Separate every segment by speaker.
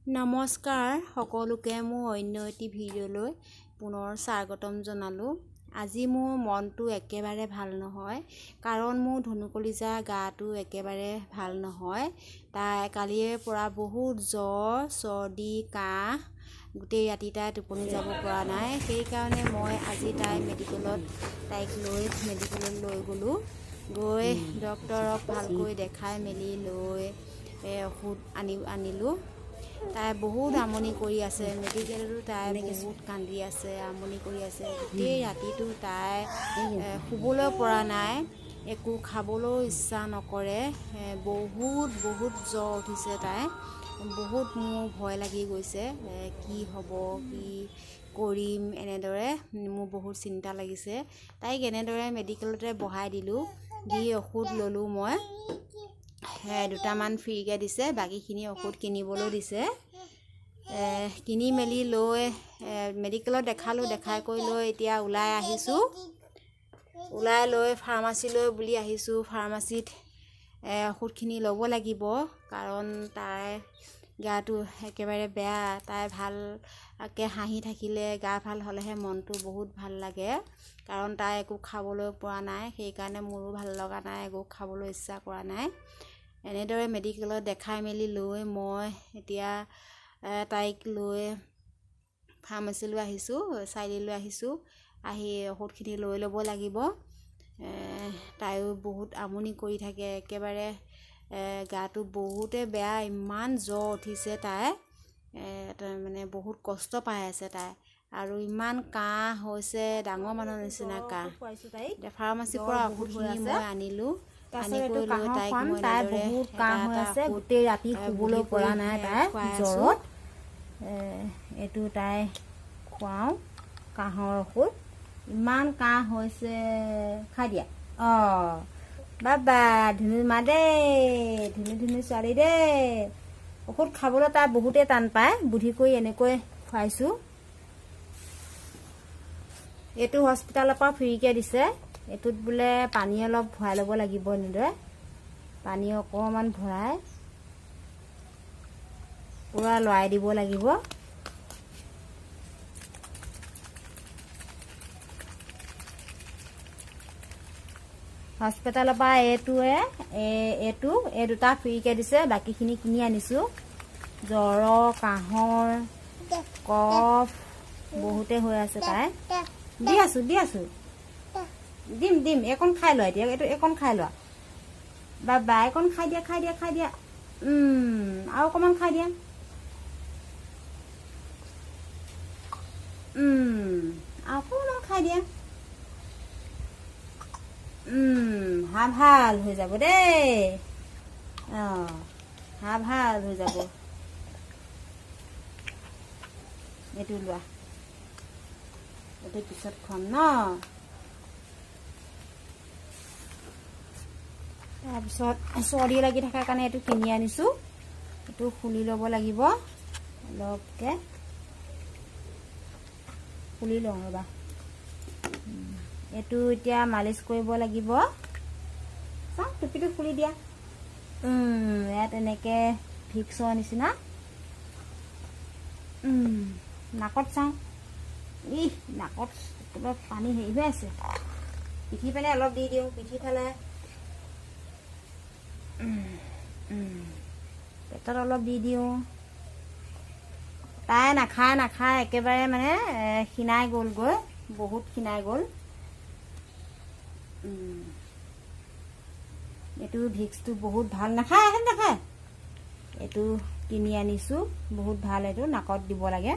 Speaker 1: নমস্কাৰ সকলোকে মোৰ অন্য এটি ভিডিঅ'লৈ পুনৰ স্বাগতম জনালোঁ। আজি মোৰ মনটো একেবাৰে ভাল নহয়, কাৰণ মোৰ ধনু কলিজা গাটো একেবাৰে ভাল নহয়। তাই কালিৰে পৰা বহুত জ্বৰ, চৰ্দি, কাহ, গোটেই ৰাতি তাই টোপনি যাব পৰা নাই। সেইকাৰণে মই আজি তাইক মেডিকেলত লৈ গ'লোঁ। গৈ ডক্তৰক ভালকৈ দেখাই মেলি লৈ ঔষধ আনিলোঁ। তাই বহুত আমনি কৰি আছে, মেডিকেলতো তাই বহুত কান্দি আছে, আমনি কৰি আছে। গোটেই ৰাতিটো তাই শুবলৈ পৰা নাই, একো খাবলৈও ইচ্ছা নকৰে। বহুত জ্বৰ উঠিছে তাই। বহুত মোৰ ভয় লাগি গৈছে, কি হ'ব, কি কৰিম, এনেদৰে মোৰ বহুত চিন্তা লাগিছে। তাইক এনেদৰে মেডিকেলতে বহাই দিলোঁ, দি ঔষধ ল'লোঁ। মই দুটামান ফ্ৰীকৈ দিছে, বাকীখিনি ঔষধ কিনিবলৈ দিছে। কিনি মেলি লৈ মেডিকেলত দেখালোঁ। দেখাই কৰি লৈ এতিয়া ওলাই আহিছোঁ। ওলাই লৈ ফাৰ্মাচীলৈ বুলি আহিছোঁ। ফাৰ্মাচীত ঔষধখিনি ল'ব লাগিব, কাৰণ তাইৰ গাটো একেবাৰে বেয়া। তাই ভালকৈ হাঁহি থাকিলে, গা ভাল হ'লেহে মনটো বহুত ভাল লাগে, কাৰণ তাই একো খাবলৈ পোৱা নাই। সেইকাৰণে মোৰো ভাল লগা নাই, একো খাবলৈ ইচ্ছা কৰা নাই। এনেদৰে মেডিকেলত দেখাই মেলি লৈ মই এতিয়া তাইক লৈ ফাৰ্মাচীলৈ আহিছোঁ, চাৰিআলিলৈ আহিছোঁ। আহি ঔষধখিনি লৈ ল'ব লাগিব। তাইও বহুত আমনি কৰি থাকে, একেবাৰে গাটো বহুতে বেয়া, ইমান জ্বৰ উঠিছে তাই। মানে বহুত কষ্ট পাই আছে তাই, আৰু ইমান কাহ হৈছে, ডাঙৰ মানুহৰ নিচিনা কাহ। এতিয়া ফাৰ্মাচীৰ পৰা ঔষধখিনি মই আনিলোঁ। আনি কৰি লৈ তাইক মই এনেদৰে
Speaker 2: গোটেই ৰাতি শুবলৈ পৰা নাই তাই জ্বৰত। এইটো তাই খুৱাওঁ, কাহৰ ঔষধ। ইমান কাহ হৈছে, খাই দিয়া। বাবা ধুনু মা দেই, ধুনু ছোৱালী দেই। ঔষধ খাবলৈ তাই বহুতেই টান পায়, বুদ্ধি কৰি এনেকৈ খুৱাইছোঁ। এইটো হস্পিটালৰ পৰা ফ্ৰীকৈ দিছে। এইটোত বোলে পানী অলপ ভৰাই ল'ব লাগিব, এনেদৰে পানী অকণমান ভৰাই পূৰা লৰাই দিব লাগিব। হস্পিটালৰ পৰা এই দুটা ফ্ৰীকৈ দিছে, বাকীখিনি কিনি আনিছোঁ। জ্বৰ, কাহৰ, কফ বহুতে হৈ আছে তাই। দি আছোঁ দিম একণ খাই লোৱা। এতিয়া একণ খাই লোৱা বাবা, একণ খাই দিয়া। আৰু অকণমান খাই দিয়া। আৰু অকণমান খাই দিয়া। হাঁহ ভাল হৈ যাব দেই। হাঁহ ভাল হৈ যাব। এইটো লোৱা, এইটো পিছত খুৱাম ন। তাৰপিছত চৰ্দি লাগি থকাৰ কাৰণে এইটো কিনি আনিছোঁ। এইটো খুলি ল'ব লাগিব, অলপকৈ খুলি লওঁ ৰ'বা। এইটো এতিয়া মালিচ কৰিব লাগিব। চাওঁ, টুপিটো খুলি দিয়া। ইয়াত এনেকৈ ভিক্সৰ নিচিনা। নাকত চাওঁ, নাকত অলপ পানী হেৰি হৈ আছে। পিঠি ফালে অলপ দি দিওঁ, পিঠি ফালে, পেটত অলপ দি দিওঁ। তাই নাখায় একেবাৰে, মানে ক্ষীণাই গ'লগৈ, বহুত ক্ষীণাই গ'ল। এইটো ভিক্সটো বহুত ভাল। নাখায় এইটো কিনি আনিছোঁ, বহুত ভাল। এইটো নাকত দিব লাগে।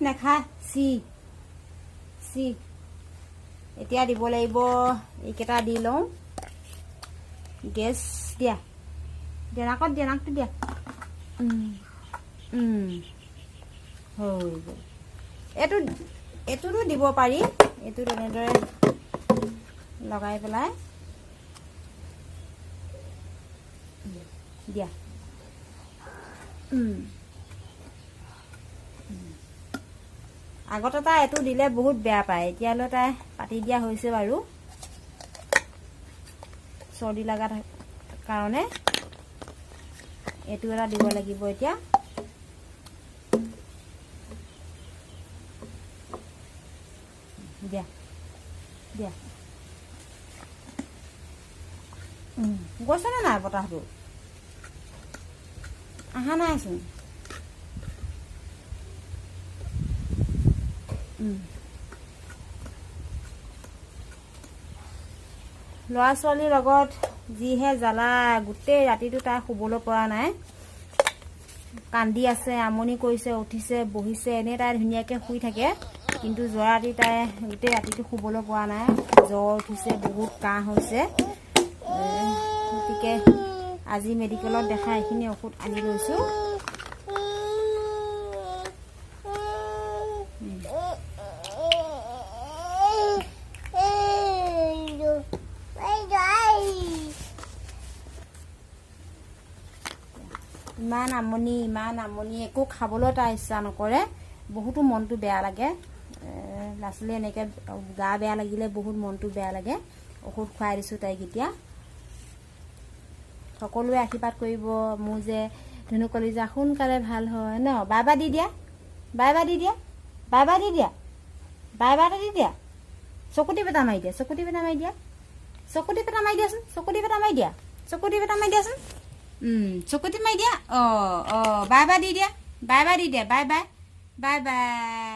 Speaker 2: নাখায়, এতিয়া দিব লাগিব। এইকেইটা দি লওঁ। গেছ দিয়া, নাকত দিয়া, নাকটো দিয়া। হৈ গ'ল। এইটোতো দিব পাৰি। এইটো তেনেদৰে লগাই পেলাই দিয়া। আগতে তাই এইটো দিলে বহুত বেয়া পায়, এতিয়ালৈ তাই পাতি দিয়া হৈছে বাৰু, চৰ্দি লগা কাৰণে। এইটো এটা দিব লাগিব এতিয়া দিয়া দিয়া গৈছেনে নাই বতাহটো আহা নাইচোন ল'ৰা ছোৱালীৰ লগত যিহে জ্বালা গোটেই ৰাতিটো তাই শুবলৈ পৰা নাই কান্দি আছে আমনি কৰিছে উঠিছে বহিছে এনেই তাই ধুনীয়াকৈ শুই থাকে কিন্তু যোৱা ৰাতি তাই গোটেই ৰাতিটো শুবলৈ পৰা নাই জ্বৰ উঠিছে বহুত কাহ হৈছে গতিকে আজি মেডিকেলত দেখাই এইখিনি ঔষধ আনি লৈছোঁ ইমান আমনি একো খাবলৈ তাৰ ইচ্ছা নকৰে বহুতো মনটো বেয়া লাগে ল'ৰা ছোৱালী এনেকৈ গা বেয়া লাগিলে বহুত মনটো বেয়া লাগে ঔষধ খুৱাই দিছোঁ তাইক এতিয়া সকলোৱে আশীৰ্বাদ কৰিব মোৰ যে ধুনু কলিজা সোনকালে ভাল হয় ন বাই বাই দি দিয়া বাই বাই দি দিয়া বাই বাই দি দিয়া বাই বাই দি দিয়া চকুটি পেটা মাৰি দিয়া চকুটি পেটা মাৰি দিয়া চকুটি পেটা মাৰি দিয়াচোন চকুটি পেটা মাৰি দিয়া চকুটি পেটা মাৰি দিয়াচোন চকুটি মাৰি দিয়া বাই বাই দি দিয়া বাই বাই দি দিয়া বাই বাই বাই বাই